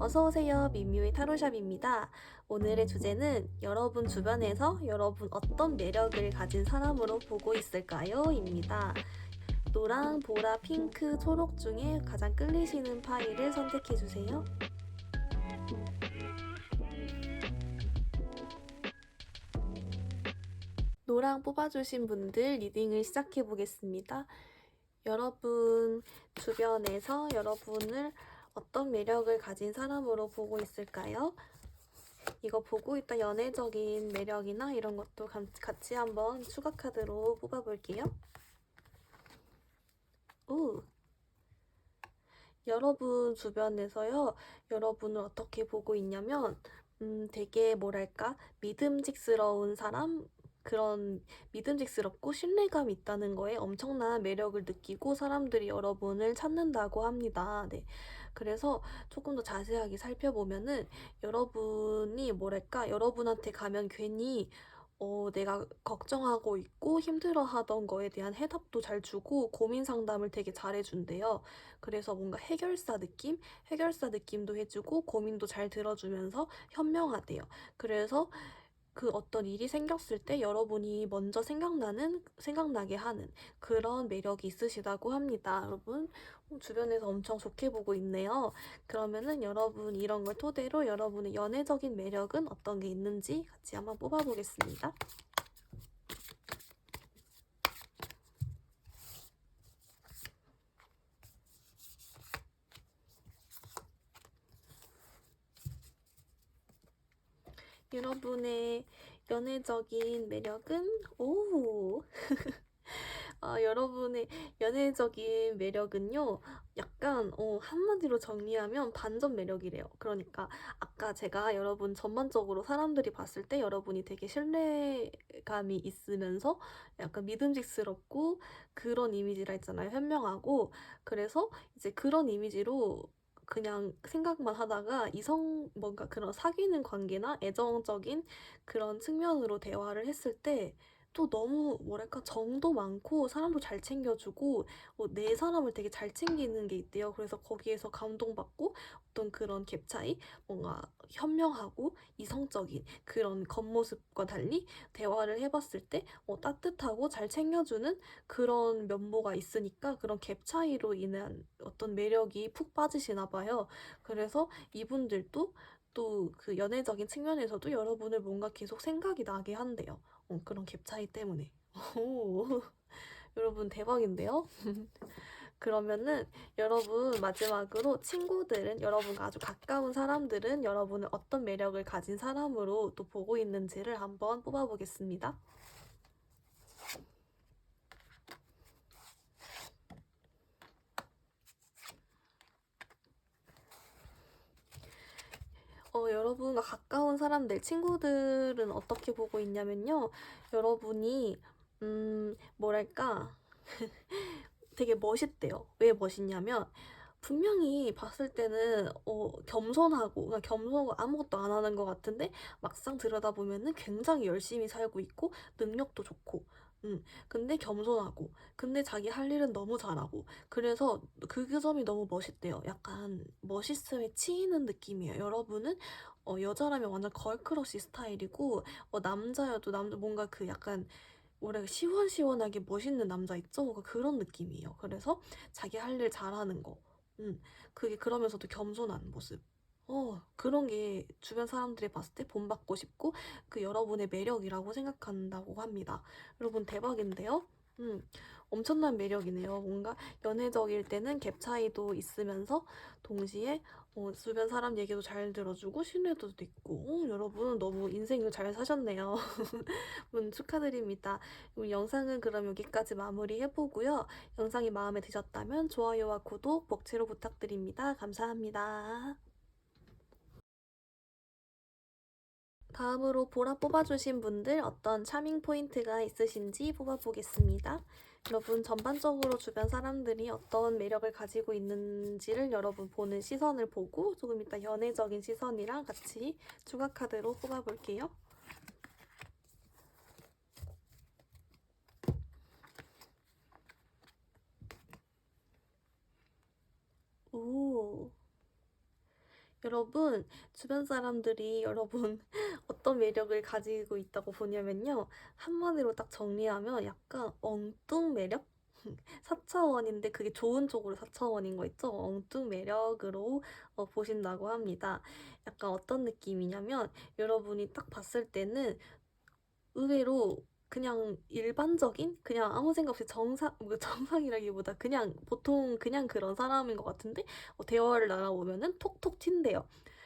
어서오세요. 미미의 타로샵입니다. 오늘의 주제는 여러분 주변에서 여러분 어떤 매력을 가진 사람으로 보고 있을까요? 입니다. 노랑, 보라, 핑크, 초록 중에 가장 끌리시는 파일을 선택해주세요. 노랑 뽑아주신 분들 리딩을 시작해보겠습니다. 여러분 주변에서 여러분을 어떤 매력을 가진 사람으로 보고 있을까요? 이거 보고 있다 연애적인 매력이나 이런 것도 같이 한번 추가 카드로 뽑아볼게요. 오! 여러분 주변에서요, 여러분을 어떻게 보고 있냐면, 되게 뭐랄까, 믿음직스러운 사람? 그런 믿음직스럽고 신뢰감 있다는 거에 엄청난 매력을 느끼고 사람들이 여러분을 찾는다고 합니다. 네. 그래서 조금 더 자세하게 살펴보면은 여러분이 뭐랄까, 여러분한테 가면 괜히 내가 걱정하고 있고 힘들어하던 거에 대한 해답도 잘 주고 고민 상담을 되게 잘해준대요. 그래서 뭔가 해결사 느낌도 해주고 고민도 잘 들어주면서 현명하대요. 그래서 그 어떤 일이 생겼을 때 여러분이 먼저 생각나게 하는 그런 매력이 있으시다고 합니다. 여러분, 주변에서 엄청 좋게 보고 있네요. 그러면은 여러분 이런 걸 토대로 여러분의 연애적인 매력은 어떤 게 있는지 같이 한번 뽑아보겠습니다. 여러분의 연애적인 매력은 여러분의 연애적인 매력은요, 약간, 한마디로 정리하면 반전 매력이래요. 그러니까, 아까 제가 여러분 전반적으로 사람들이 봤을 때 여러분이 되게 신뢰감이 있으면서 약간 믿음직스럽고 그런 이미지라 했잖아요. 현명하고. 그래서 이제 그런 이미지로 그냥 생각만 하다가 뭔가 그런 사귀는 관계나 애정적인 그런 측면으로 대화를 했을 때 또 너무 뭐랄까 정도 많고 사람도 잘 챙겨주고 내 사람을 되게 잘 챙기는 게 있대요. 그래서 거기에서 감동받고 어떤 그런 갭 차이, 뭔가 현명하고 이성적인 그런 겉모습과 달리 대화를 해봤을 때 따뜻하고 잘 챙겨주는 그런 면모가 있으니까 그런 갭 차이로 인한 어떤 매력이 푹 빠지시나 봐요. 그래서 이분들도 또 그 연애적인 측면에서도 여러분을 뭔가 계속 생각이 나게 한대요. 그런 갭 차이 때문에. 오, 여러분 대박인데요? 그러면은 여러분 마지막으로 여러분과 아주 가까운 사람들은 여러분을 어떤 매력을 가진 사람으로 또 보고 있는지를 한번 뽑아보겠습니다. 여러분과 가까운 사람들, 친구들은 어떻게 보고 있냐면요. 여러분이, 뭐랄까, 되게 멋있대요. 왜 멋있냐면, 분명히 봤을 때는, 그냥 겸손하고 아무것도 안 하는 것 같은데, 막상 들여다보면은 굉장히 열심히 살고 있고, 능력도 좋고, 근데 겸손하고, 근데 자기 할 일은 너무 잘하고, 그래서 그 점이 너무 멋있대요. 약간 멋있음에 치이는 느낌이에요. 여러분은 여자라면 완전 걸크러쉬 스타일이고, 남자여도 뭔가 그 약간 뭐랄까 시원시원하게 멋있는 남자 있죠? 그런 느낌이에요. 그래서 자기 할 일 잘하는 거. 그게 그러면서도 겸손한 모습. 그런 게 주변 사람들이 봤을 때 본받고 싶고 그 여러분의 매력이라고 생각한다고 합니다. 여러분 대박인데요? 음, 엄청난 매력이네요. 뭔가 연애적일 때는 갭 차이도 있으면서 동시에 주변 사람 얘기도 잘 들어주고 신뢰도 있고 여러분 너무 인생을 잘 사셨네요. 축하드립니다. 우리 영상은 그럼 여기까지 마무리해보고요. 영상이 마음에 드셨다면 좋아요와 구독, 복채로 부탁드립니다. 감사합니다. 다음으로 보라 뽑아주신 분들 어떤 차밍 포인트가 있으신지 뽑아보겠습니다. 여러분 전반적으로 주변 사람들이 어떤 매력을 가지고 있는지를 여러분 보는 시선을 보고 조금 이따 연애적인 시선이랑 같이 추가 카드로 뽑아볼게요. 오, 여러분, 주변 사람들이 여러분 어떤 매력을 가지고 있다고 보냐면요. 한마디로 딱 정리하면 약간 엉뚱 매력? 4차원인데 그게 좋은 쪽으로 4차원인 거 있죠? 엉뚱 매력으로 보신다고 합니다. 약간 어떤 느낌이냐면 여러분이 딱 봤을 때는 의외로 그냥 일반적인 그냥 아무 생각 없이 정상 뭐 정상이라기보다 그냥 보통 그냥 그런 사람인 것 같은데 대화를 나눠보면은 톡톡 튄대요.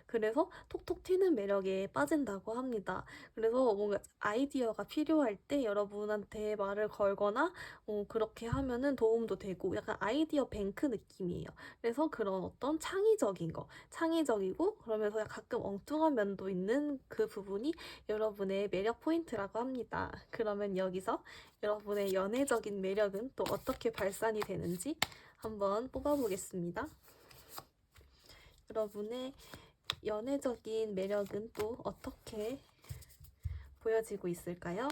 그래서 톡톡 튀는 매력에 빠진다고 합니다. 그래서 뭔가 아이디어가 필요할 때 여러분한테 말을 걸거나 그렇게 하면은 도움도 되고 약간 아이디어 뱅크 느낌이에요. 그래서 그런 어떤 창의적인 거, 창의적이고 그러면서 가끔 엉뚱한 면도 있는 그 부분이 여러분의 매력 포인트라고 합니다. 그러면 여기서 여러분의 연애적인 매력은 또 어떻게 발산이 되는지 한번 뽑아보겠습니다. 여러분의 연애적인 매력은 또 어떻게 보여지고 있을까요?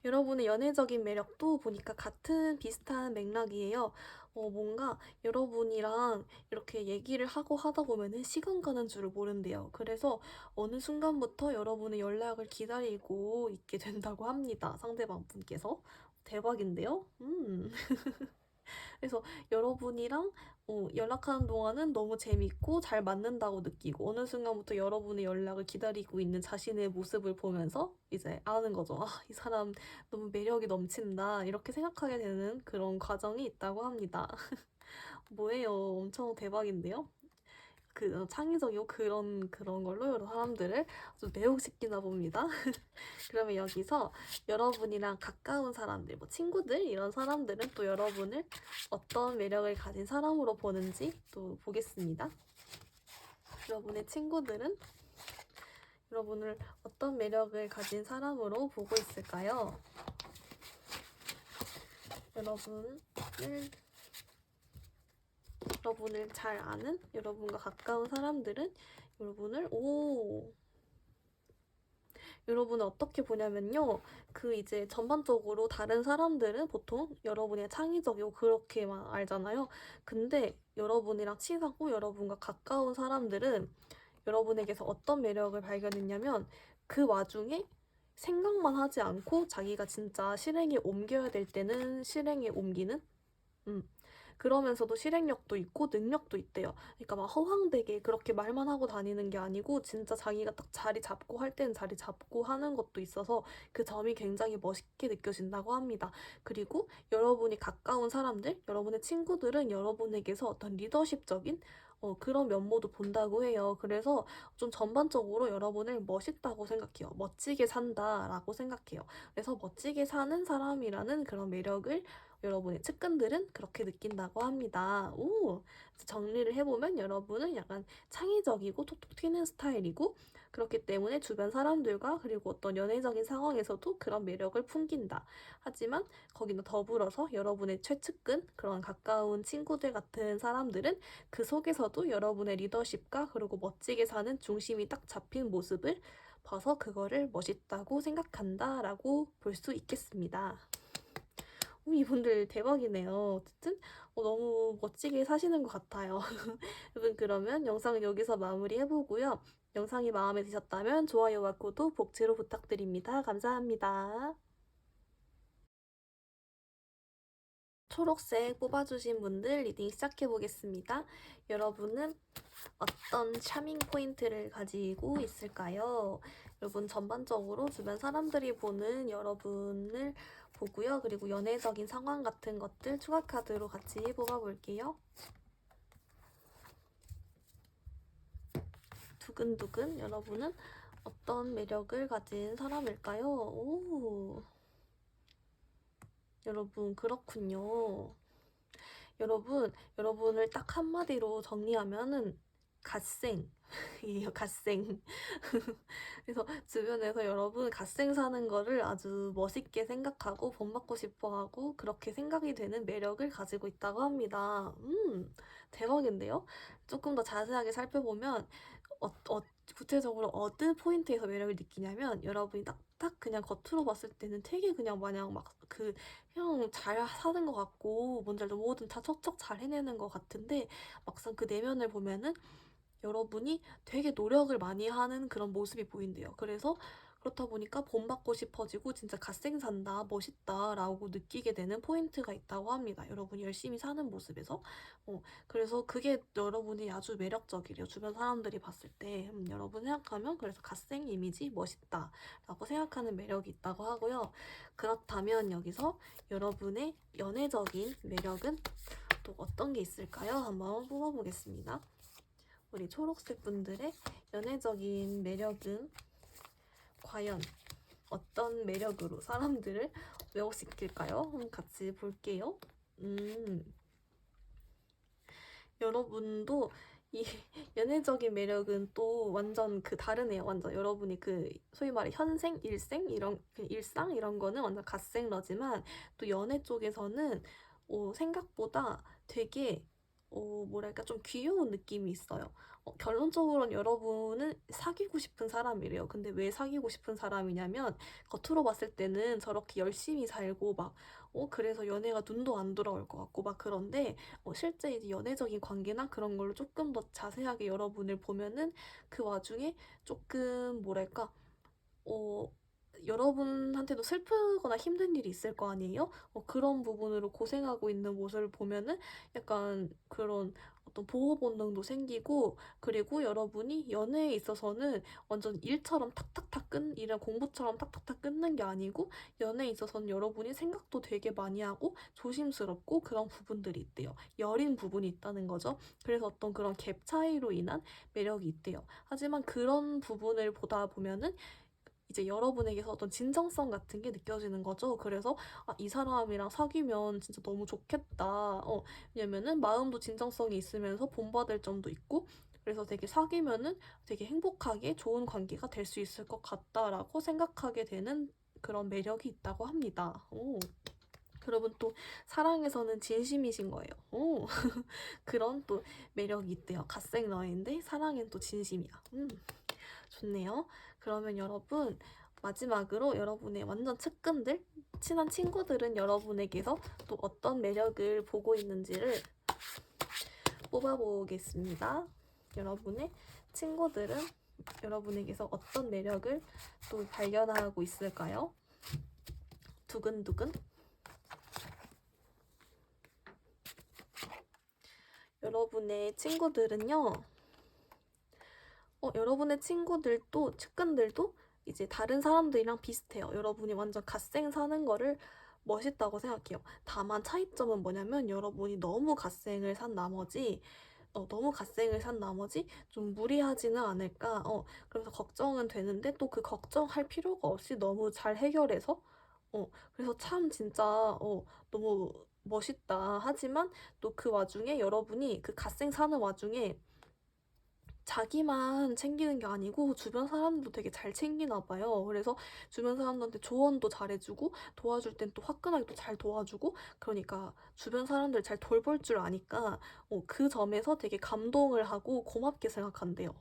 여러분의 연애적인 매력도 보니까 같은 비슷한 맥락이에요. 뭔가 여러분이랑 이렇게 얘기를 하고 하다 보면은 시간 가는 줄을 모른대요. 그래서 어느 순간부터 여러분의 연락을 기다리고 있게 된다고 합니다. 상대방 분께서. 대박인데요? 그래서 여러분이랑 연락하는 동안은 너무 재밌고 잘 맞는다고 느끼고 어느 순간부터 여러분의 연락을 기다리고 있는 자신의 모습을 보면서 이제 아는 거죠. 아, 이 사람 너무 매력이 넘친다. 이렇게 생각하게 되는 그런 과정이 있다고 합니다. 뭐예요? 엄청 대박인데요? 창의적이고 그런 걸로 여러 사람들을 좀 매혹시키나 봅니다. 그러면 여기서 여러분이랑 가까운 사람들, 뭐 친구들 이런 사람들은 또 여러분을 어떤 매력을 가진 사람으로 보는지 또 보겠습니다. 여러분의 친구들은 여러분을 어떤 매력을 가진 사람으로 보고 있을까요? 여러분을 잘 아는 여러분과 가까운 사람들은 여러분을 어떻게 보냐면요. 이제 전반적으로 다른 사람들은 보통 여러분의 창의적이고 그렇게만 알잖아요. 근데 여러분이랑 친하고 여러분과 가까운 사람들은 여러분에게서 어떤 매력을 발견했냐면 그 와중에 생각만 하지 않고 자기가 진짜 실행에 옮겨야 될 때는 실행에 옮기는 음. 그러면서도 실행력도 있고 능력도 있대요. 그러니까 막 허황되게 그렇게 말만 하고 다니는 게 아니고 진짜 자기가 딱 자리 잡고 할 때는 자리 잡고 하는 것도 있어서 그 점이 굉장히 멋있게 느껴진다고 합니다. 그리고 여러분이 가까운 사람들, 여러분의 친구들은 여러분에게서 어떤 리더십적인 그런 면모도 본다고 해요. 그래서 좀 전반적으로 여러분을 멋있다고 생각해요. 멋지게 산다라고 생각해요. 그래서 멋지게 사는 사람이라는 그런 매력을 여러분의 측근들은 그렇게 느낀다고 합니다. 정리를 해보면 여러분은 약간 창의적이고 톡톡 튀는 스타일이고 그렇기 때문에 주변 사람들과 그리고 어떤 연애적인 상황에서도 그런 매력을 풍긴다. 하지만 거기는 더불어서 여러분의 최측근, 그런 가까운 친구들 같은 사람들은 그 속에서도 여러분의 리더십과 그리고 멋지게 사는 중심이 딱 잡힌 모습을 봐서 그거를 멋있다고 생각한다라고 볼 수 있겠습니다. 이분들 대박이네요. 어쨌든 너무 멋지게 사시는 것 같아요. 여러분 그러면 영상은 여기서 마무리해보고요. 영상이 마음에 드셨다면 좋아요와 구독, 복지로 부탁드립니다. 감사합니다. 초록색 뽑아주신 분들 리딩 시작해보겠습니다. 여러분은 어떤 차밍 포인트를 가지고 있을까요? 여러분 전반적으로 주변 사람들이 보는 여러분을 보고요. 그리고 연애적인 상황 같은 것들 추가 카드로 같이 뽑아볼게요. 두근두근 여러분은 어떤 매력을 가진 사람일까요? 여러분 그렇군요. 여러분을 딱 한마디로 정리하면은 갓생이에요, 갓생. 그래서 주변에서 여러분 갓생 사는 거를 아주 멋있게 생각하고 본받고 싶어 하고 그렇게 생각이 되는 매력을 가지고 있다고 합니다. 대박인데요? 조금 더 자세하게 살펴보면 구체적으로 어느 포인트에서 매력을 느끼냐면 여러분이 딱 그냥 겉으로 봤을 때는 되게 그냥 마냥 그냥 잘 사는 것 같고 뭔지 알죠? 뭐든 다 척척 잘 해내는 것 같은데 막상 그 내면을 보면은 여러분이 되게 노력을 많이 하는 그런 모습이 보인대요. 그래서 그렇다 보니까 본받고 싶어지고 진짜 갓생산다, 멋있다라고 느끼게 되는 포인트가 있다고 합니다. 여러분이 열심히 사는 모습에서. 그래서 그게 여러분이 아주 매력적이래요. 주변 사람들이 봤을 때. 여러분 생각하면 그래서 갓생 이미지 멋있다라고 생각하는 매력이 있다고 하고요. 그렇다면 여기서 여러분의 연애적인 매력은 또 어떤 게 있을까요? 한번 뽑아보겠습니다. 우리 초록색 분들의 연애적인 매력은 과연 어떤 매력으로 사람들을 매혹시킬까요? 같이 볼게요. 여러분도 이 연애적인 매력은 또 완전 다르네요. 완전 여러분이 소위 말해 현생, 일생 이런 일상 이런 거는 완전 갓생러지만 또 연애 쪽에서는 생각보다 되게 뭐랄까 좀 귀여운 느낌이 있어요. 결론적으로는 여러분은 사귀고 싶은 사람이래요. 근데 왜 사귀고 싶은 사람이냐면 겉으로 봤을 때는 저렇게 열심히 살고 막 그래서 연애가 눈도 안 돌아올 것 같고 막 그런데 실제 이제 연애적인 관계나 그런 걸로 조금 더 자세하게 여러분을 보면은 그 와중에 조금 뭐랄까 어, 여러분한테도 슬프거나 힘든 일이 있을 거 아니에요? 그런 부분으로 고생하고 있는 모습을 보면은 약간 그런 어떤 보호 본능도 생기고, 그리고 여러분이 연애에 있어서는 완전 일처럼 탁탁탁 일을 공부처럼 탁탁탁 끊는 게 아니고, 연애에 있어서는 여러분이 생각도 되게 많이 하고 조심스럽고 그런 부분들이 있대요. 여린 부분이 있다는 거죠. 그래서 어떤 그런 갭 차이로 인한 매력이 있대요. 하지만 그런 부분을 보다 보면은 이제 여러분에게서 어떤 진정성 같은 게 느껴지는 거죠. 그래서 이 사람이랑 사귀면 진짜 너무 좋겠다. 왜냐면은 마음도 진정성이 있으면서 본받을 점도 있고, 그래서 되게 사귀면은 되게 행복하게 좋은 관계가 될 수 있을 것 같다라고 생각하게 되는 그런 매력이 있다고 합니다. 여러분 또 사랑에서는 진심이신 거예요. 그런 또 매력이 있대요. 갓생러인데 사랑엔 또 진심이야. 좋네요. 그러면 여러분 마지막으로 여러분의 완전 측근들, 친한 친구들은 여러분에게서 또 어떤 매력을 보고 있는지를 뽑아보겠습니다. 여러분의 친구들은 여러분에게서 어떤 매력을 또 발견하고 있을까요? 두근두근. 여러분의 친구들은요. 여러분의 친구들도, 측근들도 이제 다른 사람들이랑 비슷해요. 여러분이 완전 갓생 사는 거를 멋있다고 생각해요. 다만 차이점은 뭐냐면 여러분이 너무 갓생을 산 나머지 좀 무리하지는 않을까. 그래서 걱정은 되는데 또 그 걱정할 필요가 없이 너무 잘 해결해서 그래서 참 진짜 너무 멋있다. 하지만 또 그 와중에 여러분이 그 갓생 사는 와중에 자기만 챙기는 게 아니고 주변 사람들도 되게 잘 챙기나 봐요. 그래서 주변 사람들한테 조언도 잘해주고 도와줄 땐 또 화끈하게 또 잘 도와주고, 그러니까 주변 사람들 잘 돌볼 줄 아니까 그 점에서 되게 감동을 하고 고맙게 생각한대요.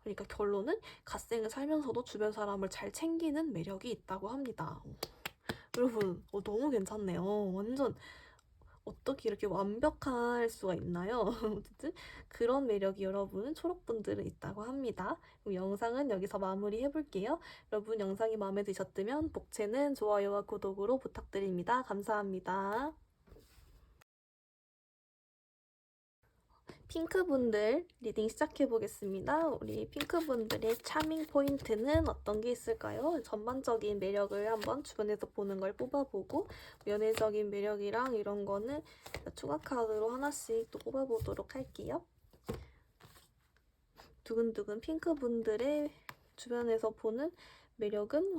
그러니까 결론은 갓생을 살면서도 주변 사람을 잘 챙기는 매력이 있다고 합니다. 여러분 너무 괜찮네요. 완전 어떻게 이렇게 완벽할 수가 있나요? 어쨌든 그런 매력이 여러분 초록분들은 있다고 합니다. 그럼 영상은 여기서 마무리해볼게요. 여러분 영상이 마음에 드셨다면 복채는 좋아요와 구독으로 부탁드립니다. 감사합니다. 핑크분들 리딩 시작해보겠습니다. 우리 핑크분들의 차밍 포인트는 어떤 게 있을까요? 전반적인 매력을 한번 주변에서 보는 걸 뽑아보고, 연애적인 매력이랑 이런 거는 추가 카드로 하나씩 또 뽑아보도록 할게요. 두근두근 핑크분들의 주변에서 보는 매력은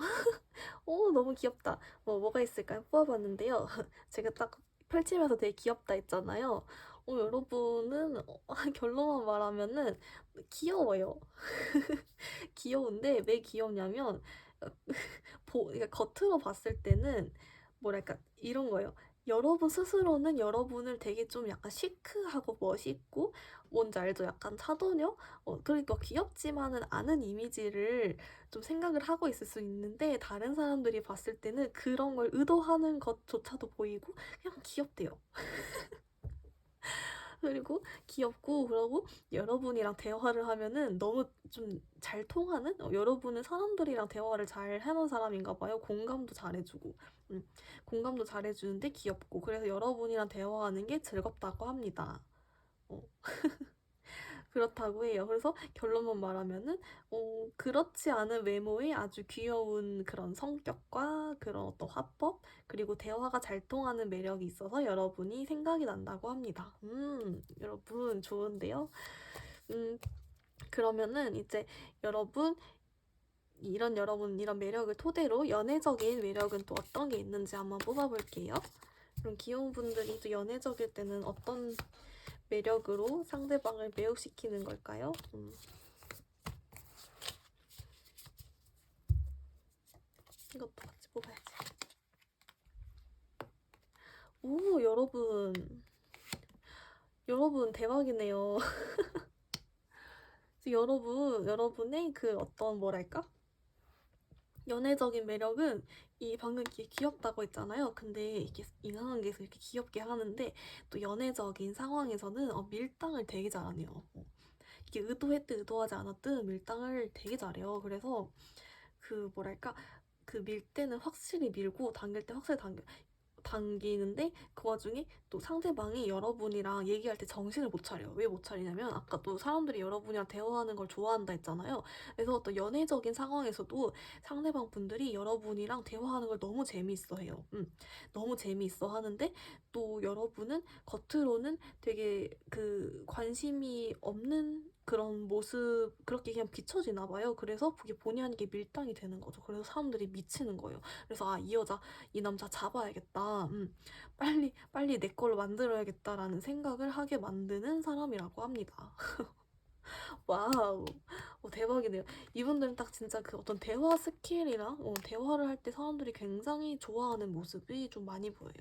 너무 귀엽다. 뭐가 있을까요? 뽑아봤는데요. 제가 딱 펼치면서 되게 귀엽다 했잖아요. 여러분은 결론만 말하면은 귀여워요. 귀여운데 왜 귀엽냐면 그러니까 겉으로 봤을 때는 뭐랄까 이런 거예요. 여러분 스스로는 여러분을 되게 좀 약간 시크하고 멋있고, 뭔지 알죠? 약간 차도녀? 그러니까 귀엽지만은 않은 이미지를 좀 생각을 하고 있을 수 있는데, 다른 사람들이 봤을 때는 그런 걸 의도하는 것조차도 보이고 그냥 귀엽대요. 그리고 귀엽고 그러고 여러분이랑 대화를 하면은 너무 좀 잘 통하는? 여러분은 사람들이랑 대화를 잘 하는 사람인가 봐요. 공감도 잘해 주고. 음. 공감도 잘해 주는데 귀엽고 그래서 여러분이랑 대화하는 게 즐겁다고 합니다. 어. 그렇다고 해요. 그래서 결론만 말하면은 그렇지 않은 외모의 아주 귀여운 그런 성격과 그런 어떤 화법 그리고 대화가 잘 통하는 매력이 있어서 여러분이 생각이 난다고 합니다. 여러분 좋은데요? 음, 그러면은 이제 여러분 여러분 이런 매력을 토대로 연애적인 매력은 또 어떤 게 있는지 한번 뽑아볼게요. 그럼 귀여운 분들이 또 연애적일 때는 어떤 매력으로 상대방을 매혹시키는 걸까요? 이것도 같이 뽑아야지. 오, 여러분 대박이네요. 여러분의 그 어떤 뭐랄까? 연애적인 매력은 이 방금 귀엽다고 했잖아요. 근데 이게 이상한 게 이렇게 귀엽게 하는데 또 연애적인 상황에서는 밀당을 되게 잘하네요. 이게 의도했든 의도하지 않았든 밀당을 되게 잘해요. 그래서 그 뭐랄까 그 밀 때는 확실히 밀고 당길 때 확실히 당기는데 그 와중에 또 상대방이 여러분이랑 얘기할 때 정신을 못 차려요. 왜 못 차리냐면 아까 또 사람들이 여러분이랑 대화하는 걸 좋아한다 했잖아요. 그래서 또 연애적인 상황에서도 상대방 분들이 여러분이랑 대화하는 걸 너무 재미있어 해요. 너무 재미있어 하는데 또 여러분은 겉으로는 되게 그 관심이 없는 그런 모습 그렇게 그냥 비춰지나 봐요. 그래서 그게 본의 아니게 밀당이 되는 거죠. 그래서 사람들이 미치는 거예요. 그래서 아, 이 남자 잡아야겠다. 빨리 내 걸로 만들어야겠다라는 생각을 하게 만드는 사람이라고 합니다. 와우, 대박이네요. 이분들은 딱 진짜 그 어떤 대화 스킬이랑 대화를 할 때 사람들이 굉장히 좋아하는 모습이 좀 많이 보여요.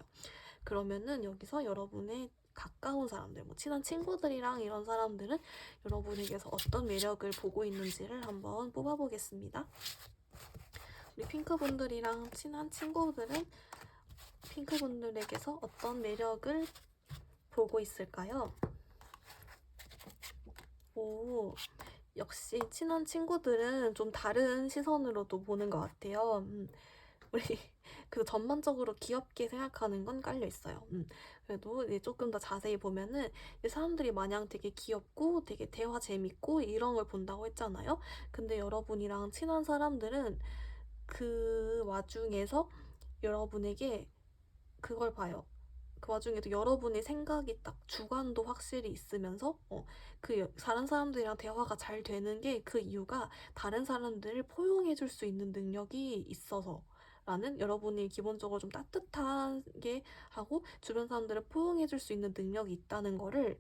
그러면은 여기서 여러분의 가까운 사람들, 뭐 친한 친구들이랑 이런 사람들은 여러분에게서 어떤 매력을 보고 있는지를 한번 뽑아보겠습니다. 우리 핑크분들이랑 친한 친구들은 핑크분들에게서 어떤 매력을 보고 있을까요? 오, 역시 친한 친구들은 좀 다른 시선으로도 보는 것 같아요. 우리 그 전반적으로 귀엽게 생각하는 건 깔려 있어요. 그래도 이제 조금 더 자세히 보면은 사람들이 마냥 되게 귀엽고 되게 대화 재밌고 이런 걸 본다고 했잖아요. 근데 여러분이랑 친한 사람들은 그 와중에서 여러분에게 그걸 봐요. 그 와중에도 여러분의 생각이 딱 주관도 확실히 있으면서 다른 사람들이랑 대화가 잘 되는 게 그 이유가 다른 사람들을 포용해 줄 수 있는 능력이 있어서 라는 여러분이 기본적으로 좀 따뜻하게 하고 주변 사람들을 포용해 줄 수 있는 능력이 있다는 거를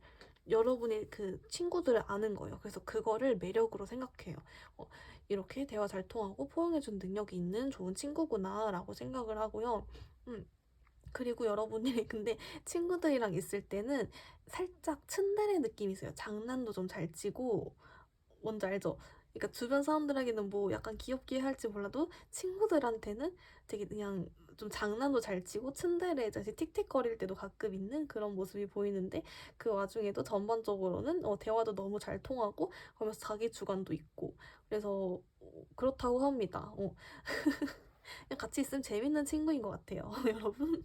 여러분의 그 친구들을 아는 거예요. 그래서 그거를 매력으로 생각해요. 이렇게 대화 잘 통하고 포용해 준 능력이 있는 좋은 친구구나 라고 생각을 하고요. 음. 그리고 여러분이 근데 친구들이랑 있을 때는 살짝 츤데레 느낌이 있어요. 장난도 좀 잘 치고 뭔지 알죠? 그러니까 주변 사람들에게는 뭐 약간 귀엽게 할지 몰라도 친구들한테는 되게 그냥 좀 장난도 잘 치고 츤데레 자식 틱틱거릴 때도 가끔 있는 그런 모습이 보이는데 그 와중에도 전반적으로는 대화도 너무 잘 통하고 그러면서 자기 주관도 있고 그래서 그렇다고 합니다. 그냥 같이 있으면 재밌는 친구인 것 같아요. 여러분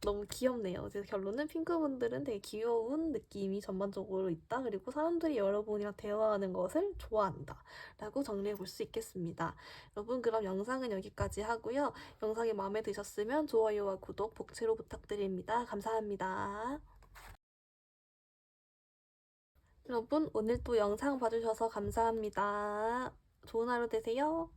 너무 귀엽네요. 그래서 결론은 핑크분들은 되게 귀여운 느낌이 전반적으로 있다. 그리고 사람들이 여러분이랑 대화하는 것을 좋아한다. 라고 정리해 볼 수 있겠습니다. 여러분 그럼 영상은 여기까지 하고요. 영상이 마음에 드셨으면 좋아요와 구독 복채로 부탁드립니다. 감사합니다. 여러분 오늘 또 영상 봐주셔서 감사합니다. 좋은 하루 되세요.